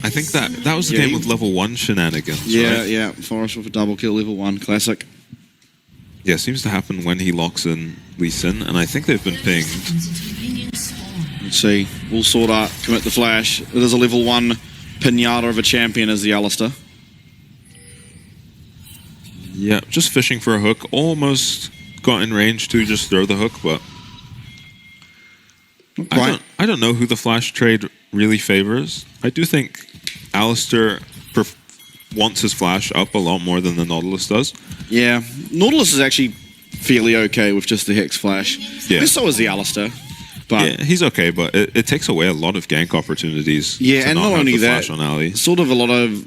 I think that was the game with level 1 shenanigans, Yeah, right? yeah. Forest with a double kill, level 1, classic. Yeah, it seems to happen when he locks in Lee Sin, and I think they've been pinged. Let's see. Will Sword Art commit the flash. It is a level 1 pinata of a champion as the Alistair. Yeah, just fishing for a hook. Almost got in range to just throw the hook, but I don't know who the flash trade really favors. I do think Alistair wants his flash up a lot more than the Nautilus does. Yeah, Nautilus is actually fairly okay with just the Hex flash. Yeah. And so is the Alistair. But yeah, he's okay, but it takes away a lot of gank opportunities. Yeah, to and not have only the that, flash on Ali. sort of a lot of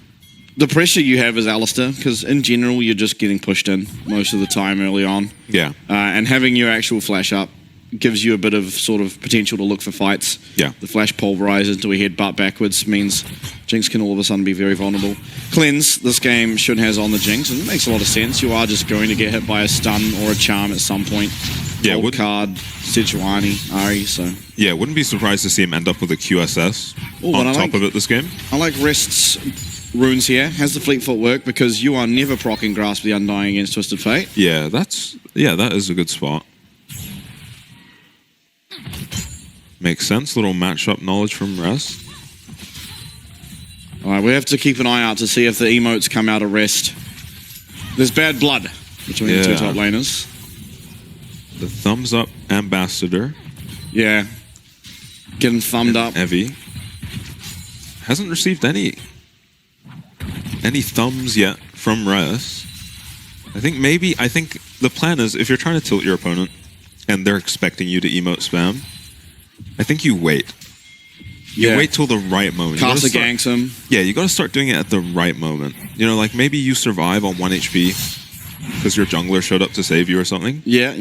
the pressure you have as Alistair, because in general you're just getting pushed in most of the time early on. Yeah. And having your actual flash up gives you a bit of sort of potential to look for fights. Yeah. The flash pulverizes into a headbutt backwards means Jinx can all of a sudden be very vulnerable. Cleanse, this game should has on the Jinx, and it makes a lot of sense. You are just going to get hit by a stun or a charm at some point. Yeah, Gold card, Sejuani, Ari, so... Yeah, wouldn't be surprised to see him end up with a QSS on top of it this game. I like Rest's runes here. Has the fleet footwork because you are never proccing Grasp the Undying against Twisted Fate. Yeah, that is a good spot. Makes sense. Little matchup knowledge from Rest. Alright, we have to keep an eye out to see if the emotes come out of Rest. There's bad blood between the two top laners. The thumbs up ambassador. Yeah. Getting thumbed up. Evie. Hasn't received any thumbs yet from Rest. I think the plan is if you're trying to tilt your opponent and they're expecting you to emote spam, I think you wait. You wait till the right moment. Casa ganks him. Yeah, you gotta start doing it at the right moment. You know, like maybe you survive on 1 HP because your jungler showed up to save you or something. Yeah.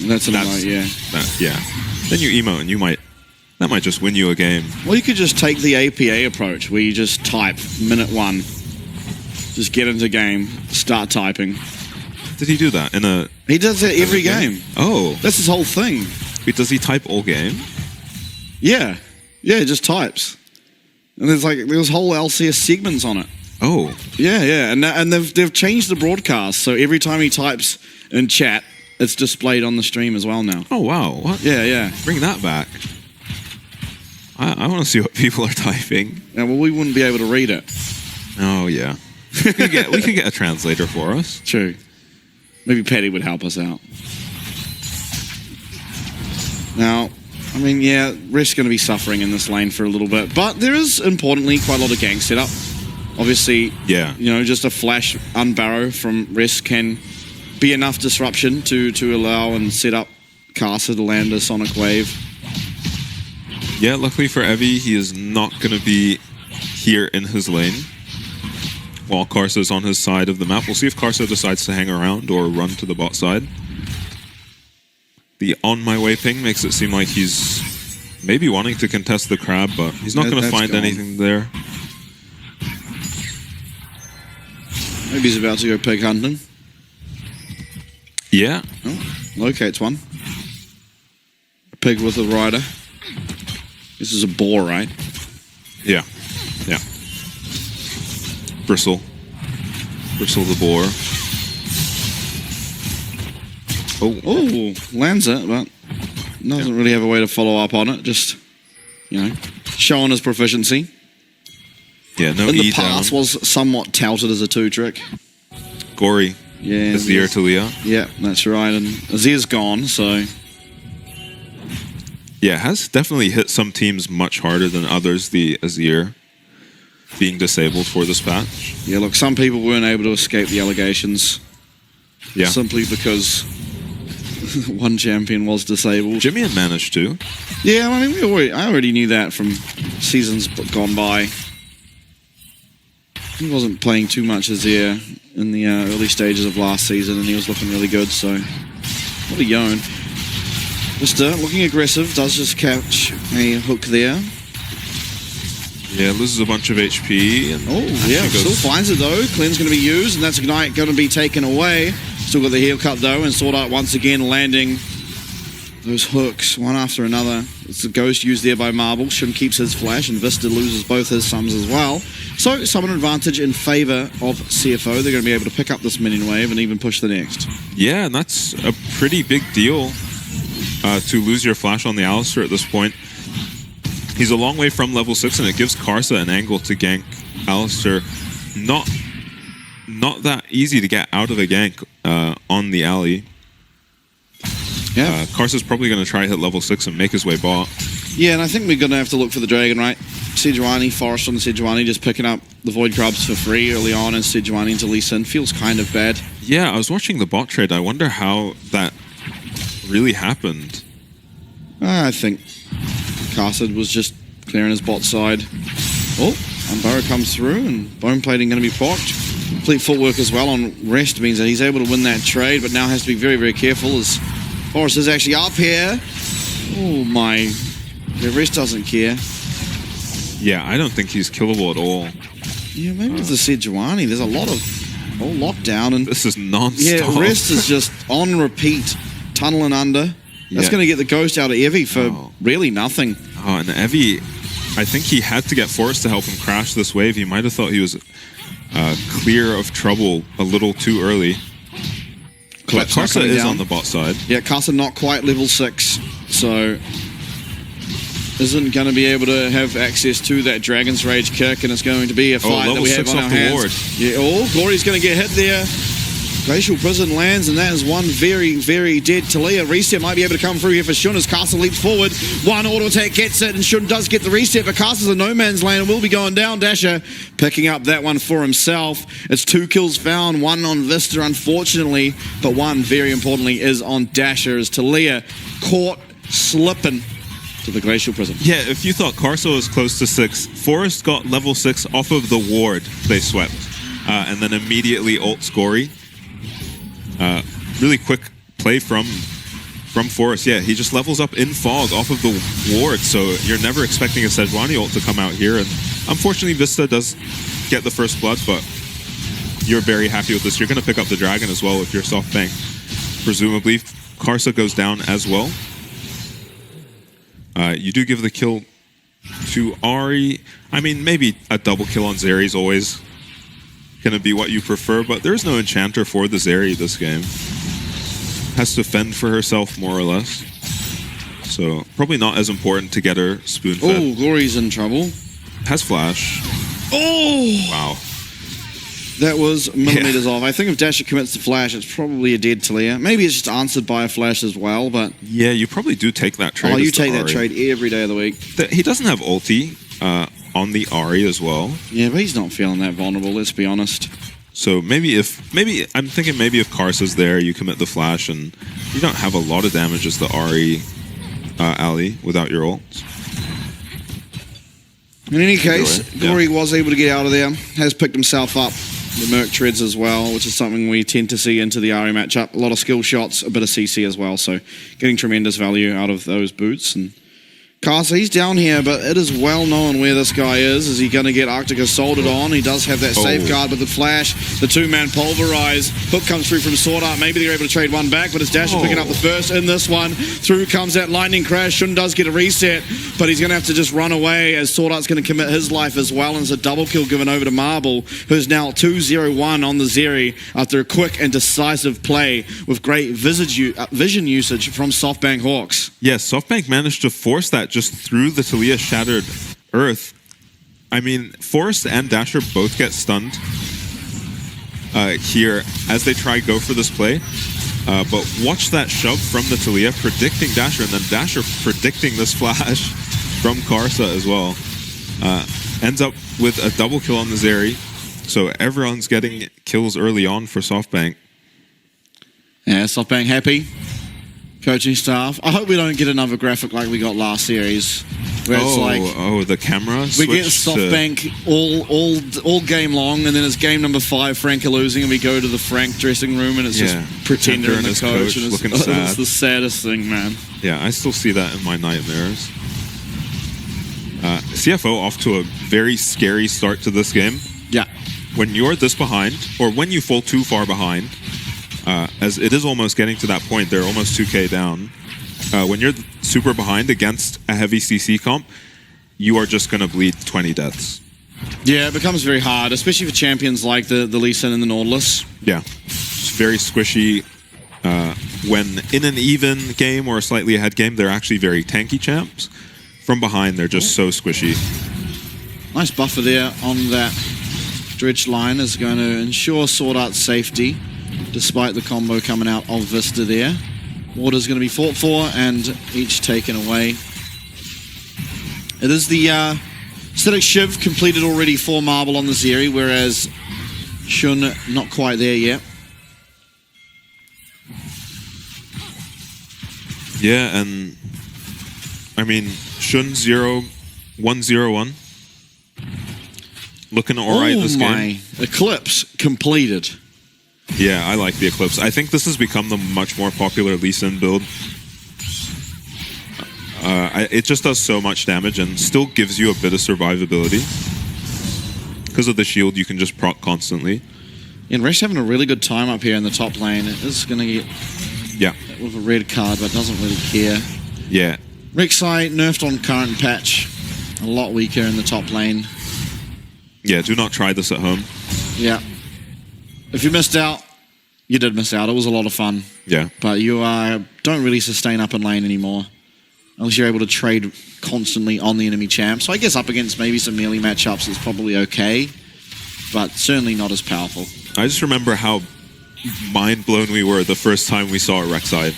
That's an emote, yeah. Then you emote and that might just win you a game. Well, you could just take the APA approach where you just type minute 1. Just get into game, start typing. Did he do that He does that every game. Oh. That's his whole thing. Wait, does he type all game? Yeah. Yeah, he just types. And there's whole LCS segments on it. Oh. Yeah. And they've changed the broadcast, so every time he types in chat, it's displayed on the stream as well now. Oh, wow. What? Yeah. Bring that back. I want to see what people are typing. Yeah, well, we wouldn't be able to read it. Oh, yeah. We could get a translator for us. True. Maybe Patty would help us out. Now, I mean, yeah, Rest's going to be suffering in this lane for a little bit. But there is, importantly, quite a lot of gank setup. Obviously, just a flash unbarrow from Rest can be enough disruption to allow and set up Casa to land a Sonic Wave. Yeah, luckily for Evie, he is not going to be here in his lane while Karsa's on his side of the map. We'll see if Karsa decides to hang around or run to the bot side. The on my way ping makes it seem like he's maybe wanting to contest the crab, but he's not going to find anything there. Maybe he's about to go pig hunting. Yeah. Oh, locates one. A pig with a rider. This is a boar, right? Yeah. Bristle the boar. Oh, lands it, but doesn't really have a way to follow up on it. Just, showing his proficiency. Yeah, no in E the past down. Was somewhat touted as a 2-trick. Gory. Yeah. Azir to Leah. Yeah, that's right. And Azir's gone, so... Yeah, it has definitely hit some teams much harder than others, the Azir being disabled for this patch. Yeah, look, some people weren't able to escape the allegations. Yeah. Simply because one champion was disabled. Jimmy had managed to. Yeah, I mean, I already knew that from seasons gone by. He wasn't playing too much Azir in the early stages of last season, and he was looking really good, so... What a Yone. Mister, looking aggressive, does just catch a hook there. Yeah, loses a bunch of HP. And still finds it though. Clean's going to be used, and that's Ignite going to be taken away. Still got the heel cut though, and Sword Art once again landing Those hooks, one after another. It's a ghost used there by Marble. Shun keeps his flash, and Vista loses both his sums as well. So, summon advantage in favor of CFO. They're going to be able to pick up this minion wave and even push the next. Yeah, and that's a pretty big deal to lose your flash on the Alistar at this point. He's a long way from level 6, and it gives Karsa an angle to gank Alistar. Not that easy to get out of a gank on the alley. Yeah. Karsa's probably going to try to hit level 6 and make his way bot. Yeah, and I think we're going to have to look for the dragon, right? Sejuani, Forest on the Sejuani, just picking up the Void Grubs for free early on, and Sejuani into Lee Sin feels kind of bad. Yeah, I was watching the bot trade. I wonder how that really happened. I think Karsa was just clearing his bot side. Oh, Unburrow comes through, and Bone Plating going to be procced. Complete footwork as well on Rest means that he's able to win that trade, but now has to be very, very careful as Forrest is actually up here. Oh my. The Rest doesn't care. Yeah, I don't think he's killable at all. Yeah, maybe with the Sejuani, there's a lot of lockdown. And this is non-stop. Yeah, Rest is just on repeat, tunneling under. That's going to get the ghost out of Evie for really nothing. Oh, and Evie, I think he had to get Forrest to help him crash this wave. He might have thought he was clear of trouble a little too early. But Karsa is on the bot side. Yeah, Karsa not quite level 6, so isn't going to be able to have access to that Dragon's Rage kick, and it's going to be a fight that we have on our hands. Ward. Yeah, Glory's going to get hit there. Glacial Prison lands, and that is one very, very dead Talia. Reset might be able to come through here for Shun as Karsa leaps forward. One auto attack gets it, and Shun does get the reset, but Karsa's in no man's land and will be going down. Dasher picking up that one for himself. It's 2 kills found, 1 on Vista, unfortunately, but 1, very importantly, is on Dasher as Talia caught slipping to the Glacial Prison. Yeah, if you thought Karsa was close to 6, Forrest got level 6 off of the ward they swept, and then immediately ult Gory. Really quick play from Forrest. Yeah, he just levels up in Fog off of the ward, so you're never expecting a Sejuani ult to come out here. And unfortunately, Vista does get the first blood, but you're very happy with this. You're going to pick up the dragon as well if you're SoftBank. Presumably, Karsa goes down as well. You do give the kill to Ahri. I mean, maybe a double kill on Zeri is always going to be what you prefer, but there's no enchanter for the Zeri this game. Has to fend for herself more or less, so probably not as important to get her spoon-fed. Oh, Glory's in trouble. Has flash. Oh! Wow. That was millimeters off. I think if Dasher commits the flash, it's probably a dead Talia. Maybe it's just answered by a flash as well, but... Yeah, you probably do take that trade. Oh, you take that trade every day of the week. He doesn't have ulti on the Ahri as well. Yeah, but he's not feeling that vulnerable, let's be honest. So maybe I'm thinking maybe if Karsa's there, you commit the flash and you don't have a lot of damage as the Ahri alley without your ults. In any case, Gory was able to get out of there, has picked himself up the Merc Treads as well, which is something we tend to see into the Ahri matchup. A lot of skill shots, a bit of CC as well, so getting tremendous value out of those boots. And Karsa, he's down here, but it is well known where this guy is. Is he going to get Arctic Assaulted on? He does have that safeguard with the flash, the 2-man pulverize. Hook comes through from Sword Art. Maybe they're able to trade one back, but it's Dasher picking up the first in this one. Through comes that Lightning Crash. Shun does get a reset, but he's going to have to just run away as Sword Art's going to commit his life as well. And it's a double kill given over to Marble, who's now 2-0-1 on the Zeri after a quick and decisive play with great vision usage from SoftBank Hawks. Yes, SoftBank managed to force that just through the Talia Shattered Earth. I mean, Forrest and Dasher both get stunned here as they try go for this play. But watch that shove from the Talia, predicting Dasher, and then Dasher predicting this flash from Karsa as well. Ends up with a double kill on the Zeri. So everyone's getting kills early on for SoftBank. Yeah, SoftBank happy. Coaching staff. I hope we don't get another graphic like we got last series, where it's like the camera. We get SoftBank all game long, and then it's game number 5. Frank are losing, and we go to the Frank dressing room, and it's just Pretender and the coach, and looking sad. It's the saddest thing, man. Yeah, I still see that in my nightmares. CFO off to a very scary start to this game. Yeah, when you're this behind, or when you fall too far behind. As it is almost getting to that point, they're almost 2k down. when you're super behind against a heavy CC comp, you are just going to bleed 20 deaths. Yeah, it becomes very hard, especially for champions like the Lee Sin and the Nautilus. Yeah, it's very squishy. When in an even game or a slightly ahead game, they're actually very tanky champs. From behind, they're just so squishy. Nice buffer there on that dredge line is going to ensure Sword Art's safety, despite the combo coming out of Vista there. Water's going to be fought for and each taken away. It is the Static Shiv completed already for Marble on the Zeri, whereas Shun not quite there yet. Yeah, and I mean, Shun 1-0-1. Looking alright this game. Eclipse completed. Yeah, I like the Eclipse. I think this has become the much more popular Lee Sin build. It just does so much damage and still gives you a bit of survivability. Because of the shield, you can just proc constantly. And Resh having a really good time up here in the top lane. It is going to get with a red card, but doesn't really care. Yeah. Rek'Sai nerfed on current patch. A lot weaker in the top lane. Yeah, do not try this at home. Yeah. If you missed out, you did miss out. It was a lot of fun. Yeah. But you don't really sustain up in lane anymore. Unless you're able to trade constantly on the enemy champ. So I guess up against maybe some melee matchups is probably okay. But certainly not as powerful. I just remember how mind-blown we were the first time we saw a Rek'Sai.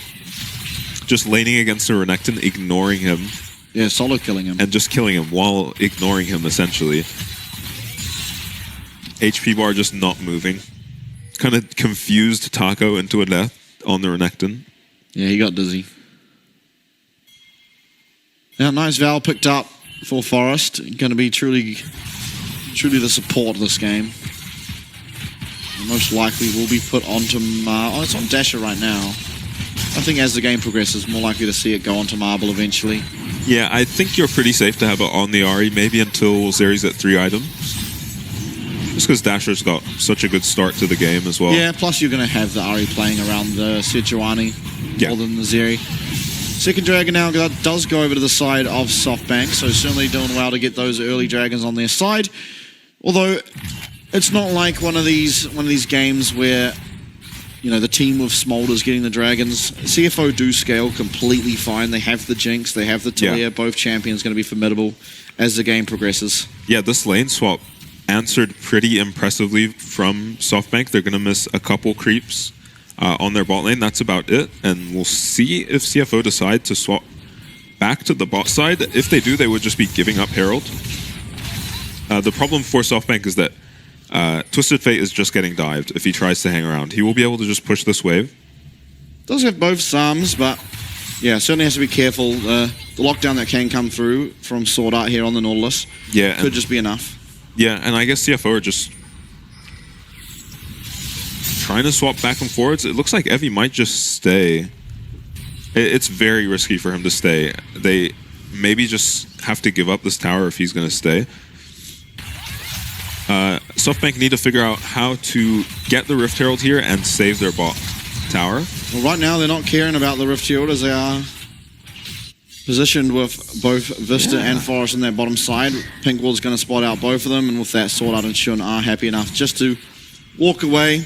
Just laning against a Renekton, ignoring him. Yeah, solo killing him. And just killing him while ignoring him, essentially. HP bar just not moving. Kind of confused Taco into a death on the Renekton. Yeah, he got dizzy. Now, nice Val picked up for Forest. Going to be truly the support of this game. Most likely will be put onto it's on Dasher right now. I think as the game progresses, more likely to see it go onto Marble eventually. Yeah, I think you're pretty safe to have it on the Ahri, maybe until Zeri's at 3 items. Just because Dasher's got such a good start to the game as well. Yeah, plus you're going to have the Ahri playing around the Sejuani more than the Zeri. Second Dragon now does go over to the side of SoftBank, so certainly doing well to get those early Dragons on their side. Although, it's not like one of these games where, you know, the team with Smolder's getting the Dragons. CFO do scale completely fine. They have the Jinx, they have the Talia. Both champions going to be formidable as the game progresses. Yeah, this lane swap answered pretty impressively from SoftBank. They're going to miss a couple creeps on their bot lane. That's about it. And we'll see if CFO decide to swap back to the bot side. If they do, they would just be giving up Herald. The problem for SoftBank is that Twisted Fate is just getting dived if he tries to hang around. He will be able to just push this wave. Does have both Psalms, but yeah, certainly has to be careful. The lockdown that can come through from Sword Art here on the Nautilus could just be enough. Yeah, and I guess CFO are just trying to swap back and forwards. It looks like Evie might just stay. It's very risky for him to stay. They maybe just have to give up this tower if he's going to stay. SoftBank need to figure out how to get the Rift Herald here and save their bot tower. Well, right now they're not caring about the Rift Herald as they are positioned with both Vista and Forest on their bottom side. Pinkwall's going to spot out both of them, and with that, Sword Art and Shun are happy enough just to walk away.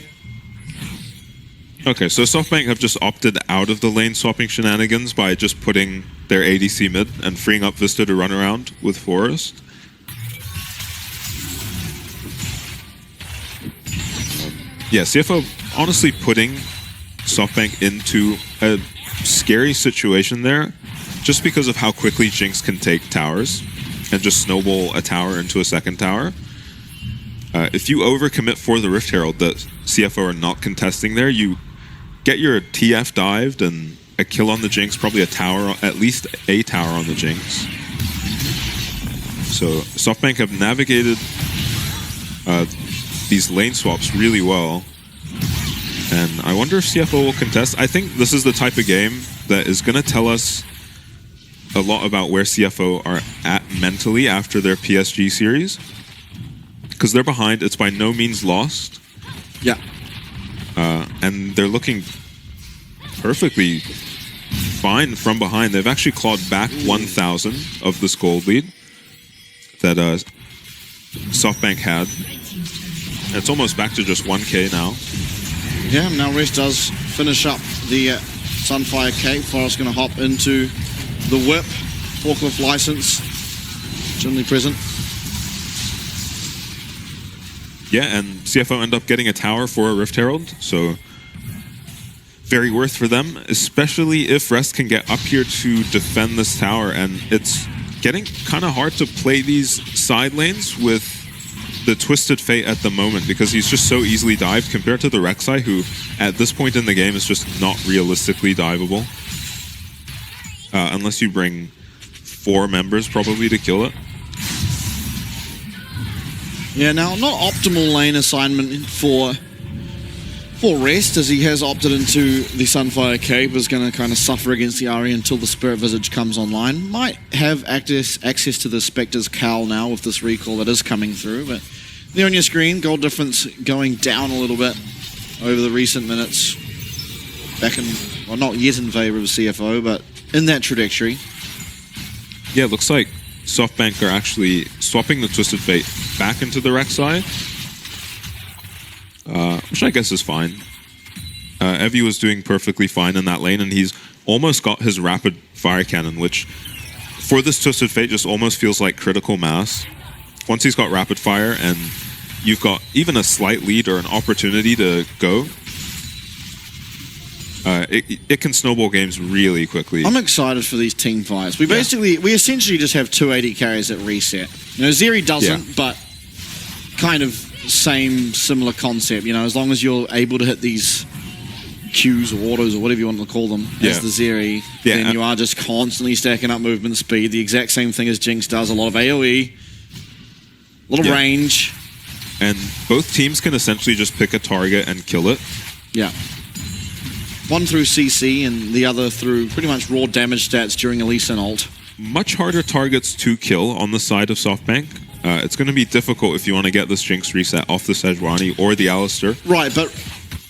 Okay, so SoftBank have just opted out of the lane swapping shenanigans by just putting their ADC mid and freeing up Vista to run around with Forest. Yeah, CFO honestly putting SoftBank into a scary situation there just because of how quickly Jinx can take towers and just snowball a tower into a second tower. If you overcommit for the Rift Herald that CFO are not contesting there, you get your TF dived and a kill on the Jinx, probably a tower, at least a tower on the Jinx. So SoftBank have navigated these lane swaps really well. And I wonder if CFO will contest. I think this is the type of game that is going to tell us a lot about where CFO are at mentally after their PSG series. Because they're behind, it's by no means lost. Yeah. And they're looking perfectly fine from behind. They've actually clawed back 1,000 of this gold lead that SoftBank had. It's almost back to just 1K now. Yeah, now Rest does finish up the Sunfire Cape. Forest going to hop into the whip. Forklift license. Generally present. Yeah, and CFO end up getting a tower for a Rift Herald, so very worth for them, especially if Rest can get up here to defend this tower, and it's getting kind of hard to play these side lanes with the Twisted Fate at the moment because he's just so easily dived compared to the Rek'Sai, who at this point in the game is just not realistically diveable. Unless you bring 4 members probably to kill it. Yeah, now not optimal lane assignment for Rest, as he has opted into the Sunfire Cape, is going to kind of suffer against the Ahri until the Spirit Visage comes online. Might have access to the Spectre's Cowl now with this recall that is coming through, but there on your screen, gold difference going down a little bit over the recent minutes. Back in, well, not yet in favor of CFO, but in that trajectory. Yeah, it looks like SoftBank are actually swapping the Twisted Fate back into the Rek'Sai, which I guess is fine. Evie was doing perfectly fine in that lane, and he's almost got his rapid fire cannon, which for this Twisted Fate just almost feels like critical mass. Once he's got rapid fire and you've got even a slight lead or an opportunity to go, it can snowball games really quickly. I'm excited for these team fights. We essentially just have 280 carries at reset. You know, Zeri doesn't, but kind of similar concept. You know, as long as you're able to hit these Qs or autos or whatever you want to call them as the Zeri, then you are just constantly stacking up movement speed. The exact same thing as Jinx does. A lot of AoE, a lot of range. And both teams can essentially just pick a target and kill it. Yeah. One through CC and the other through pretty much raw damage stats during a Lee Sin ult. Much harder targets to kill on the side of SoftBank. It's going to be difficult if you want to get this Jinx reset off the Sejuani or the Alistar. Right, but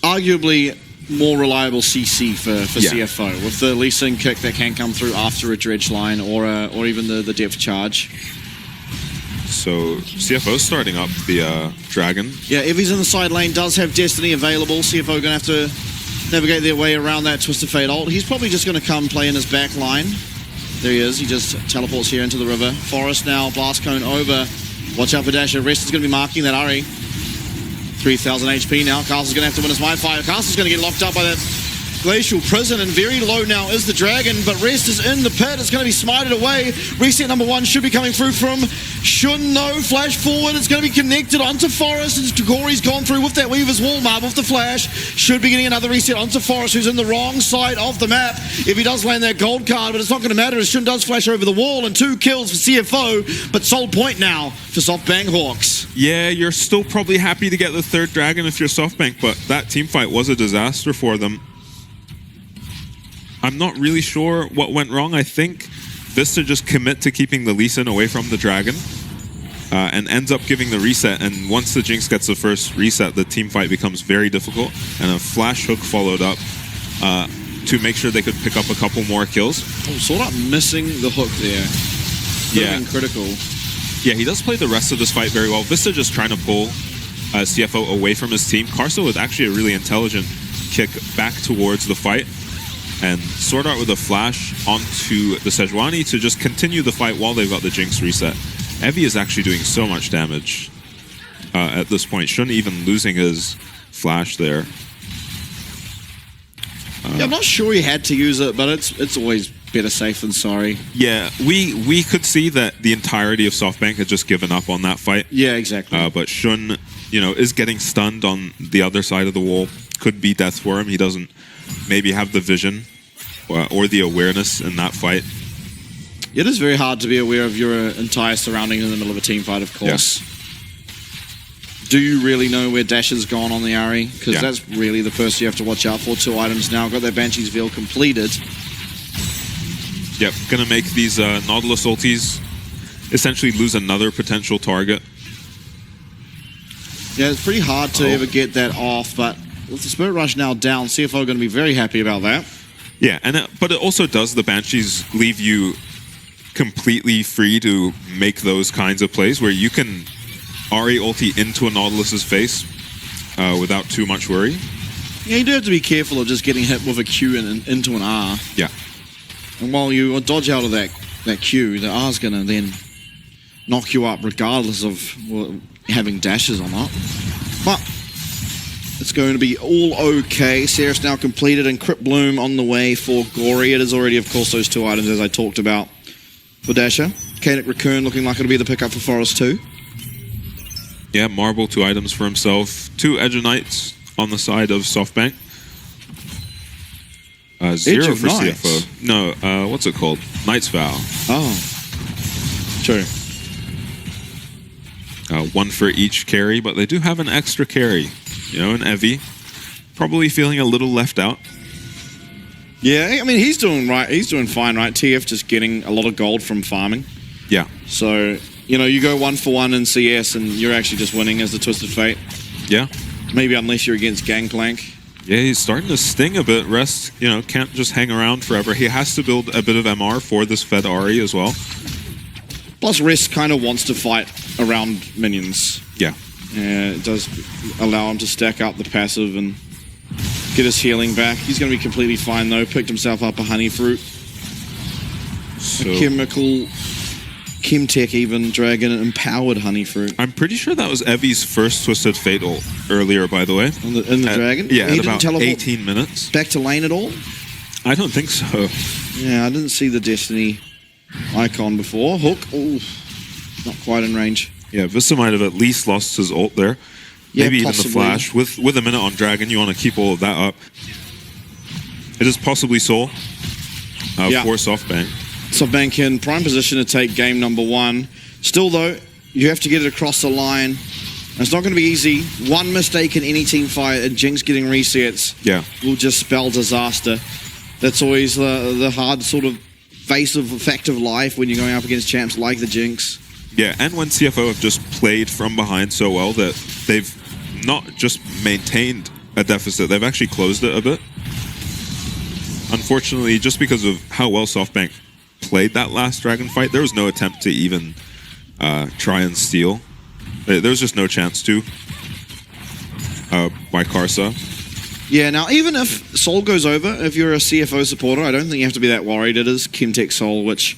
arguably more reliable CC for CFO with the Lee Sin kick that can come through after a dredge line or even the depth charge. So CFO starting up the Dragon. Yeah, Evie's in the side lane, does have Destiny available. CFO going to have to navigate their way around that Twisted Fate ult. He's probably just going to come play in his back line. There he is. He just teleports here into the river. Forest now, Blast Cone over. Watch out for Dasher. Rest is going to be marking that Ahri. 3,000 HP now. Castle's going to have to win his mind fire. Castle's going to get locked up by that Glacial Prison, and very low now is the Dragon, but Rest is in the pit. It's going to be smited away. Reset number 1 should be coming through from Shun. No, flash forward. It's going to be connected onto Forest, and Tagori's gone through with that Weaver's Wall Marb with the flash. Should be getting another reset onto Forest, who's in the wrong side of the map. If he does land that gold card, but it's not going to matter as Shun does flash over the wall, and 2 kills for CFO, but sold point now for SoftBank Hawks. Yeah, you're still probably happy to get the 3rd Dragon if you're SoftBank, but that team fight was a disaster for them. I'm not really sure what went wrong. I think Vista just commit to keeping the Lee Sin away from the Dragon and ends up giving the reset. And once the Jinx gets the first reset, the team fight becomes very difficult. And a flash hook followed up to make sure they could pick up a couple more kills. Oh, sort of missing the hook there. Could have been critical. Yeah, he does play the rest of this fight very well. Vista just trying to pull CFO away from his team. Karso with actually a really intelligent kick back towards the fight. And Sword Art with a flash onto the Sejuani to just continue the fight while they've got the Jinx reset. Evie is actually doing so much damage at this point. Shouldn't even losing his flash there. Yeah, I'm not sure he had to use it, but it's always better safe than sorry. Yeah, we could see that the entirety of SoftBank had just given up on that fight. Yeah, exactly. But Shun, is getting stunned on the other side of the wall. Could be death for him. He doesn't maybe have the vision or the awareness in that fight. It is very hard to be aware of your entire surroundings in the middle of a team fight, of course. Yeah. Do you really know where Dash has gone on the Ahri? Because that's really the person you have to watch out for. 2 items now. Got that Banshee's Veil completed. Yep, gonna make these Nautilus ultis essentially lose another potential target. Yeah, it's pretty hard to ever get that off, but with the Spirit Rush now down, CFO going to be very happy about that. Yeah, but it also does, the Banshees leave you completely free to make those kinds of plays where you can Ahri ulti into a Nautilus's face without too much worry. Yeah, you do have to be careful of just getting hit with a Q and into an R. Yeah. And while you dodge out of that Q, the R's going to then knock you up regardless of having dashes or not. But it's going to be all okay. Seraph now completed and Crypt Bloom on the way for Gory. It is already, of course, those 2 items as I talked about for Dasher. Kainic Recurn looking like it'll be the pickup for Forest too. Yeah, Marble, 2 items for himself. 2 Edge of Knights on the side of SoftBank. 0 for Knights? CFO. No, what's it called? Knight's Vow. Oh, true. 1 for each carry, but they do have an extra carry. You know, an Evie. Probably feeling a little left out. Yeah, I mean, he's doing right. He's doing fine, right? TF just getting a lot of gold from farming. Yeah. So, you know, you go 1 for 1 in CS and you're actually just winning as the Twisted Fate. Yeah. Maybe unless you're against Gangplank. Yeah, he's starting to sting a bit. Rest, you know, can't just hang around forever. He has to build a bit of MR for this Fed Ahri as well. Plus, Rest kind of wants to fight around minions. Yeah. It does allow him to stack up the passive and get his healing back. He's going to be completely fine, though. Picked himself up a honey fruit. So, a chemical... Chemtech even, dragon, empowered honey fruit. I'm pretty sure that was Evie's first Twisted Fate ult earlier, by the way. In the dragon? Yeah, he at about teleport 18 minutes. Back to lane at all? I don't think so. Yeah, I didn't see the Destiny icon before. Hook, ooh, not quite in range. Yeah, Vista might have at least lost his ult there. Yeah, maybe possibly. even the flash. With a minute on Dragon, you want to keep all of that up. It is possibly Soul for SoftBank. SoftBank in prime position to take game number 1. Still, though, you have to get it across the line. It's not going to be easy. One mistake in any team fight and Jinx getting resets will just spell disaster. That's always the hard sort of face of fact of life when you're going up against champs like the Jinx. Yeah, and when CFO have just played from behind so well that they've not just maintained a deficit, they've actually closed it a bit. Unfortunately, just because of how well SoftBank played that last Dragon fight, there was no attempt to even try and steal. There was just no chance to by Karsa. Yeah, now even if Soul goes over, if you're a CFO supporter, I don't think you have to be that worried. It is Chemtech Soul, which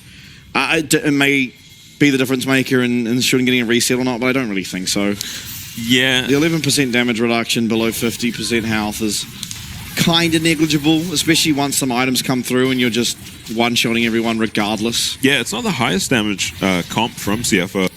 it may be the difference maker in shooting getting a reset or not, but I don't really think so. Yeah. The 11% damage reduction below 50% health is kind of negligible, especially once some items come through and you're just one-shotting everyone regardless. Yeah, it's not the highest damage comp from CFO.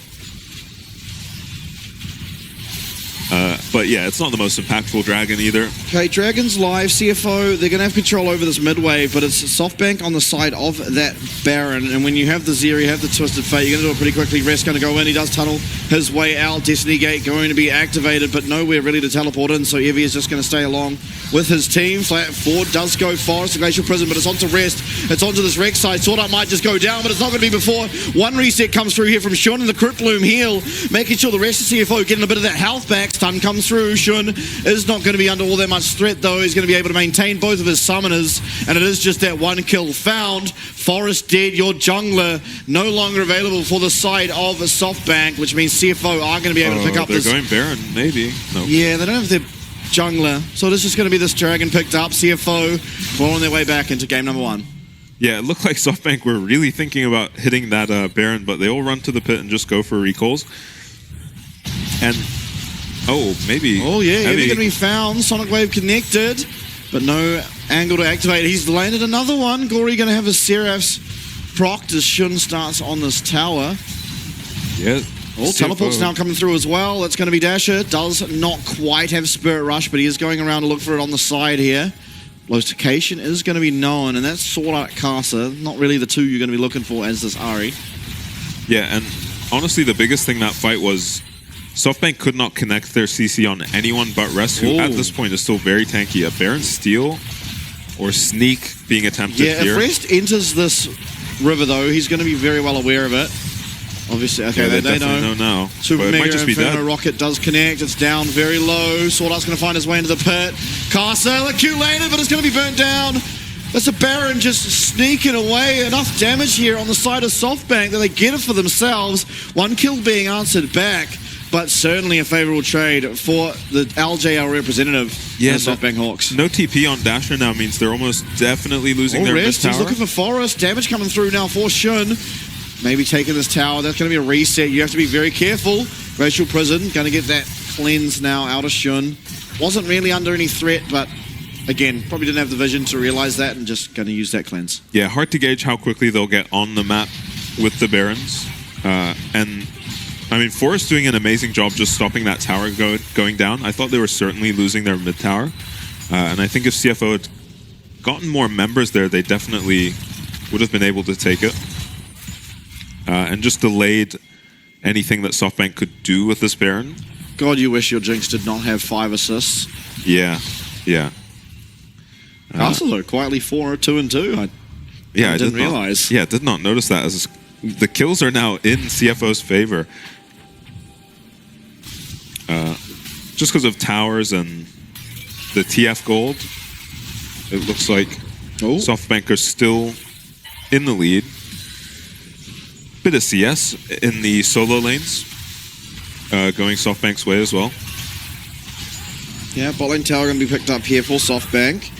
But yeah, it's not the most impactful Dragon either. Okay, Dragon's live. CFO, they're going to have control over this mid wave, but it's SoftBank on the side of that Baron. And when you have the Zeri, you have the Twisted Fate, you're going to do it pretty quickly. Rest going to go in. He does tunnel his way out. Destiny Gate going to be activated, but nowhere really to teleport in. So Evie is just going to stay along with his team. Flat forward does go Forest, the Glacial Prison, but it's onto Rest. It's onto this Rex side. Sword Art might just go down, but it's not going to be before one reset comes through here from Shun and the Crypt Bloom heal, making sure the rest of CFO getting a bit of that health back. Stun comes through. Shun is not going to be under all that much threat, though. He's going to be able to maintain both of his summoners, and it is just that one kill found. Forest dead. Your jungler no longer available for the side of SoftBank, which means CFO are going to be able to pick up this. They're going Baron, maybe. No. Yeah, they don't have their jungler, so it is just going to be this Dragon picked up. CFO falling their way back into game number 1. Yeah, it looked like SoftBank were really thinking about hitting that Baron, but they all run to the pit and just go for recalls. And maybe. Oh yeah, Evie going to be found. Sonic Wave connected, but no angle to activate. He's landed another one. Gory going to have his Seraphs procced as Shun starts on this tower. Yeah. Oh, teleport's now coming through as well. That's going to be Dasher. Does not quite have Spirit Rush, but he is going around to look for it on the side here. Location is going to be known, and that's Sword Art Karsa. Not really the two you're going to be looking for as this Ahri. Yeah, and honestly, the biggest thing that fight was SoftBank could not connect their CC on anyone but Rest, who at this point is still very tanky. A Baron Steal or Sneak being attempted here. Yeah, if Rest enters this river, though, he's going to be very well aware of it. Obviously, okay, yeah, they know now. Super Mega Mega just be Inferno dead. Rocket does connect. It's down very low. Sword Art's going to find his way into the pit. Karsa, the Q landed, but it's going to be burnt down. There's a Baron just sneaking away. Enough damage here on the side of SoftBank that they get it for themselves. One kill being answered back, but certainly a favorable trade for the LJL representative. Yeah, SoftBank Hawks. No TP on Dasher now means they're almost definitely losing their mid tower. He's looking for Forest. Damage coming through now for Shun. Maybe taking this tower. That's going to be a reset. You have to be very careful. Racial Prison going to get that cleanse now out of Shun. Wasn't really under any threat, but again, probably didn't have the vision to realize that and just going to use that cleanse. Yeah, hard to gauge how quickly they'll get on the map with the Barons. And I mean, Forest doing an amazing job just stopping that tower going down. I thought they were certainly losing their mid tower. And I think if CFO had gotten more members there, they definitely would have been able to take it. And just delayed anything that SoftBank could do with this Baron. God, you wish your Jinx did not have 5 assists. Yeah, yeah. Castle, though, quietly 4-2-2. I didn't realize. Yeah, did not notice that. As the kills are now in CFO's favor. Just because of towers and the TF gold, it looks like SoftBank are still in the lead. Bit of CS in the solo lanes, going SoftBank's way as well. Yeah, bot lane tower going to be picked up here for SoftBank.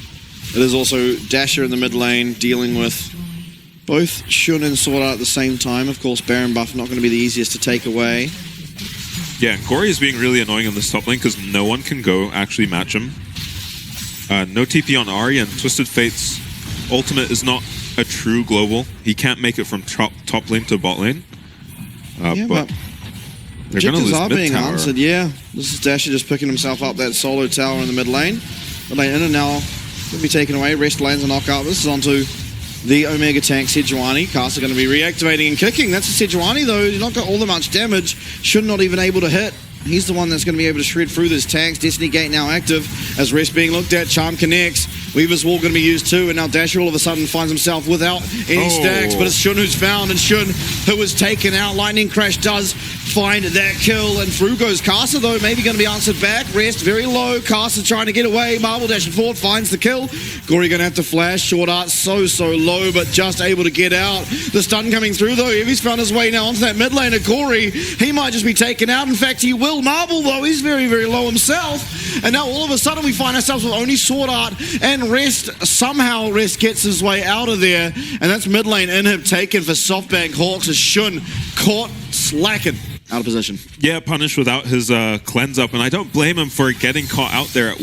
It is also Dasher in the mid lane dealing with both Shun and Sword Art at the same time. Of course, Baron buff not going to be the easiest to take away. Yeah, Gory is being really annoying in this top lane because no one can go actually match him. No TP on Ahri, and Twisted Fate's ultimate is not a true global. He can't make it from top lane to bot lane. But they're going to lose mid tower. Answered, yeah. This is Dasher just picking himself up that solo tower in the mid lane. Mid lane in and now going to be taken away. Rest lanes a knockout. This is onto the Omega tank, Sejuani. Cast are going to be reactivating and kicking. That's a Sejuani, though. He's not got all that much damage. Should not even able to hit. He's the one that's going to be able to shred through those tanks. Destiny Gate now active as Rest being looked at. Charm connects. Weaver's Wall going to be used too. And now Dasher all of a sudden finds himself without any stacks. But it's Shun who's found. And Shun who was taken out. Lightning Crash does find that kill. And through goes Casa, though. Maybe going to be answered back. Rest very low. Casa trying to get away. Marble dashing forward. Finds the kill. Gory going to have to flash. Short Art so low. But just able to get out. The stun coming through, though. If he's found his way now onto that mid lane of Gory, he might just be taken out. In fact, he will. Marble, though, he's very low himself. And now all of a sudden we find ourselves with only Sword Art and Rest. Somehow Rest gets his way out of there. And that's mid lane inhib taken for SoftBank Hawks as Shun caught slacking. Out of position. Yeah, punished without his cleanse up, and I don't blame him for getting caught out there.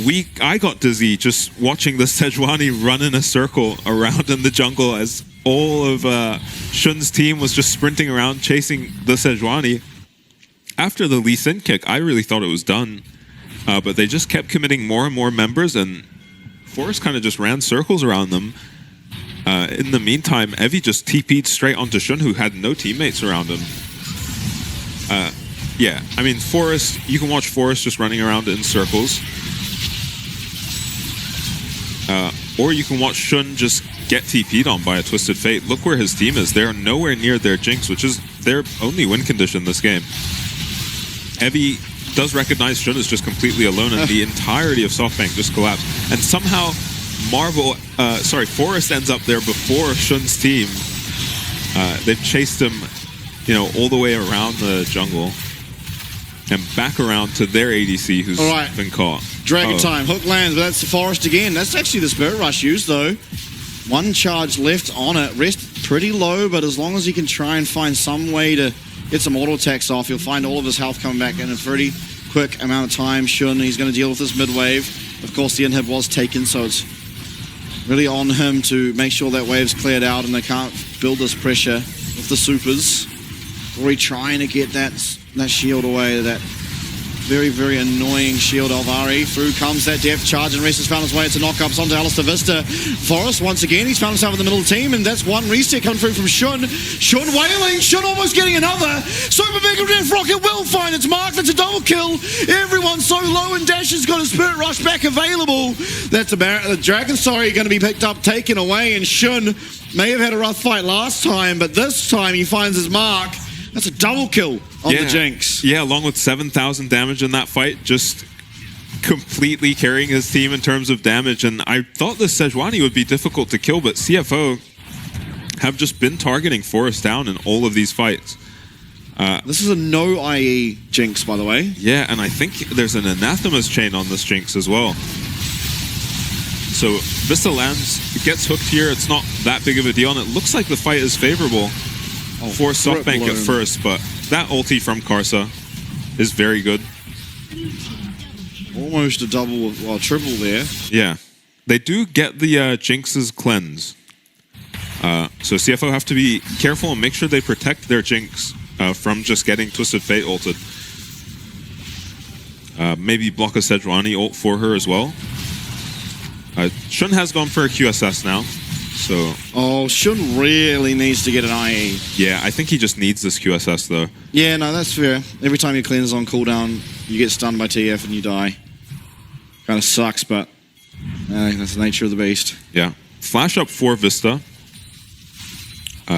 I got dizzy just watching the Sejuani run in a circle around in the jungle as all of Shun's team was just sprinting around chasing the Sejuani. After the Lee Sin kick, I really thought it was done, but they just kept committing more and more members, and Forest kind of just ran circles around them. In the meantime, Evie just TP'd straight onto Shun, who had no teammates around him. Yeah, I mean, Forest, you can watch Forest just running around in circles. Or you can watch Shun just get TP'd on by a Twisted Fate. Look where his team is. They're nowhere near their Jinx, which is their only win condition this game. Evie does recognize Shun is just completely alone, and the entirety of SoftBank just collapsed. And somehow, Forest ends up there before Shun's team. They've chased him, all the way around the jungle and back around to their ADC who's been caught. Dragon time, hook lands, but that's the Forest again. That's actually the Spirit Rush used, though. One charge left on it. Rest pretty low, but as long as he can try and find some way to get some auto attacks off, he'll find all of his health coming back in a pretty quick amount of time. Shun, he's going to deal with this mid wave. Of course, the inhib was taken, so it's really on him to make sure that wave's cleared out and they can't build this pressure with the supers. Rory trying to get that shield away, that very annoying shield of Ahri. Through comes that depth charge, and Rest has found his way into knockups onto Alistair Vista. Forest, once again, he's found himself in the middle of the team, and that's one reset coming through from Shun. Shun wailing, Shun almost getting another. Super Mega Death Rocket will find its mark. That's a double kill. Everyone's so low, and Dasher's got a Spirit Rush back available. That's the Dragon, going to be picked up, taken away, and Shun may have had a rough fight last time, but this time he finds his mark. That's a double kill on the Jinx. Yeah, along with 7,000 damage in that fight. Just completely carrying his team in terms of damage, and I thought this Sejuani would be difficult to kill, but CFO have just been targeting Forest down in all of these fights. This is a no IE Jinx, by the way. Yeah, and I think there's an Anathema's chain on this Jinx as well. So Vista lands, gets hooked here. It's not that big of a deal, and it looks like the fight is favorable for SoftBank at first, but that ulti from Karsa is very good. Almost a double, well, triple there. Yeah. They do get the Jinx's cleanse. So CFO have to be careful and make sure they protect their Jinx from just getting Twisted Fate ulted. Maybe block a Sejuani ult for her as well. Shun has gone for a QSS now. So. Oh, Shun really needs to get an IE. Yeah, I think he just needs this QSS though. Yeah, no, that's fair. Every time you cleanse on cooldown, you get stunned by TF and you die. Kind of sucks, but that's the nature of the beast. Yeah. Flash up for Vista.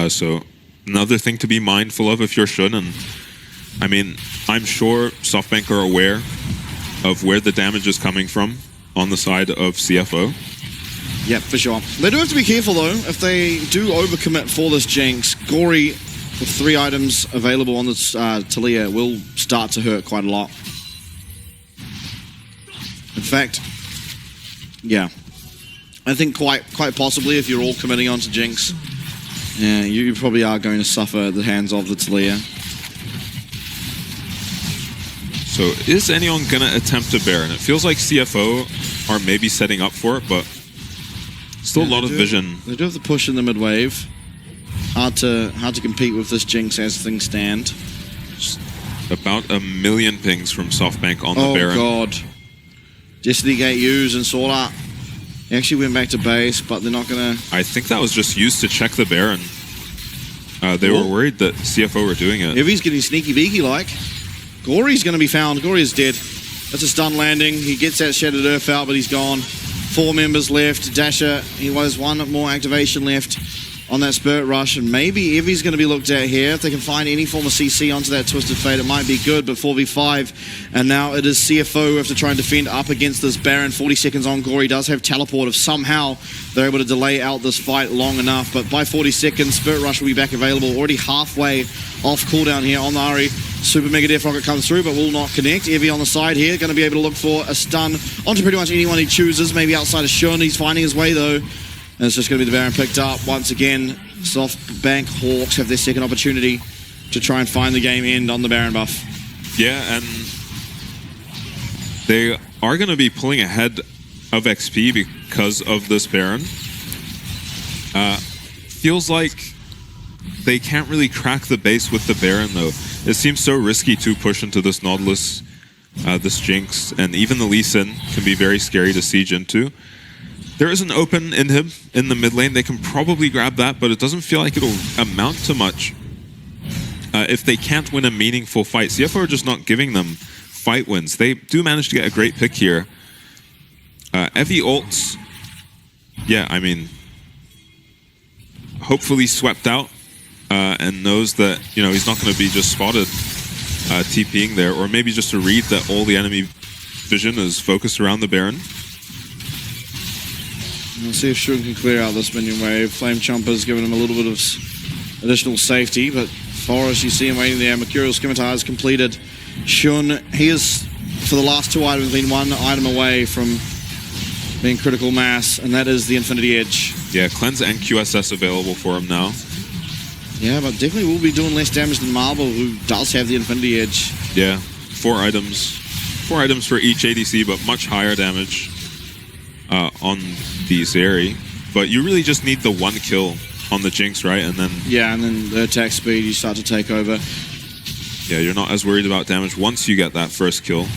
So another thing to be mindful of if you're Shun, and I mean, I'm sure SoftBank are aware of where the damage is coming from on the side of CFO. Yeah, for sure. They do have to be careful though. If they do overcommit for this Jinx, Gory with 3 items available on this Talia will start to hurt quite a lot. In fact, yeah, I think quite possibly if you're all committing onto Jinx, yeah, you probably are going to suffer at the hands of the Talia. So is anyone going to attempt a Baron? It feels like CFO are maybe setting up for it, but still a lot of vision. They do have the push in the mid wave. Hard to compete with this Jinx as things stand. Just about 1 million pings from SoftBank on the Baron. Oh god. Destiny Gate used and Sword Art. He actually went back to base, but they're not gonna... I think that was just used to check the Baron. They were worried that CFO were doing it. If he's getting sneaky beaky like. Gory's gonna be found. Gory is dead. That's a stun landing. He gets that Shattered Earth out, but he's gone. 4 members left. Dasher, he was 1 more activation left on that Spirit Rush, and maybe Evi's going to be looked at here. If they can find any form of CC onto that Twisted Fate, it might be good, but 4v5, and now it is CFO who have to try and defend up against this Baron. 40 seconds on. Gory does have teleport if somehow they're able to delay out this fight long enough, but by 40 seconds, Spirit Rush will be back available, already halfway off cooldown here on the Ari. Super Mega Death Rocket comes through, but will not connect. Evi on the side here, going to be able to look for a stun onto pretty much anyone he chooses, maybe outside of Shun. He's finding his way though, and it's just going to be the Baron picked up. Once again, SoftBank Hawks have their second opportunity to try and find the game end on the Baron buff. Yeah, and they are going to be pulling ahead of XP because of this Baron. Feels like they can't really crack the base with the Baron though. It seems so risky to push into this Nautilus, this Jinx, and even the Lee Sin can be very scary to siege into. There is an open inhib in the mid lane. They can probably grab that, but it doesn't feel like it'll amount to much if they can't win a meaningful fight. CFO are just not giving them fight wins. They do manage to get a great pick here. Evi ults, yeah, I mean, hopefully swept out. And knows that, you know, he's not going to be just spotted TPing there, or maybe just to read that all the enemy vision is focused around the Baron. We'll see if Shun can clear out this minion wave. Flame Chomper's giving him a little bit of additional safety, but Forrest, you see him waiting there. Mercurial Scimitar is completed. Shun, he is, for the last 2 items, been 1 item away from being critical mass, and that is the Infinity Edge. Yeah, Cleanse and QSS available for him now. Yeah, but definitely will be doing less damage than Marble, who does have the Infinity Edge. Yeah, 4 items. 4 items for each ADC, but much higher damage on the Zeri. But you really just need the 1 kill on the Jinx, right? And then... Yeah, and then the attack speed, you start to take over. Yeah, you're not as worried about damage once you get that first kill.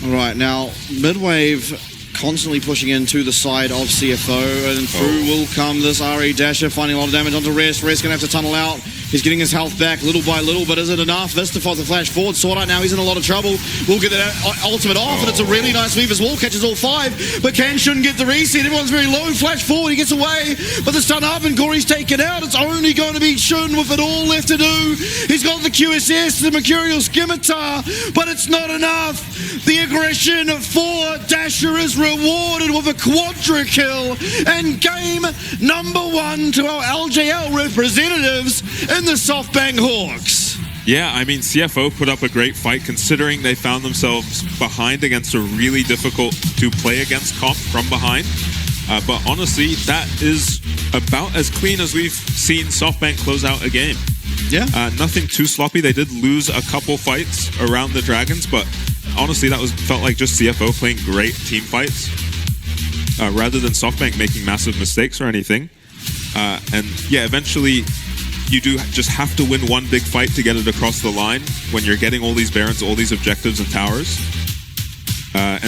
All right, now, mid-wave constantly pushing into the side of CFO, and through will come this RE Dasher, finding a lot of damage onto Rest. Rest gonna have to tunnel out. He's getting his health back little by little, but is it enough? Vistafos the flash forward. Sword Art now, he's in a lot of trouble. We'll get that ultimate off, and it's a really nice Weaver's Wall, catches all 5, but Can shouldn't get the reset. Everyone's very low. Flash forward, he gets away, but the stun up, and Gory's taken out. It's only going to be Shun with it all left to do. He's got the QSS, the Mercurial Scimitar, but it's not enough. The aggression for Dasher is rewarded with a quadra kill, and game number 1 to our LJL representatives in the SoftBank Hawks. Yeah, I mean, CFO put up a great fight considering they found themselves behind against a really difficult to play against comp from behind. But honestly, that is about as clean as we've seen SoftBank close out a game. Yeah. Nothing too sloppy. They did lose a couple fights around the Dragons, but honestly, that felt like just CFO playing great team fights rather than SoftBank making massive mistakes or anything. And yeah, eventually you do just have to win one big fight to get it across the line when you're getting all these Barons, all these objectives and towers. And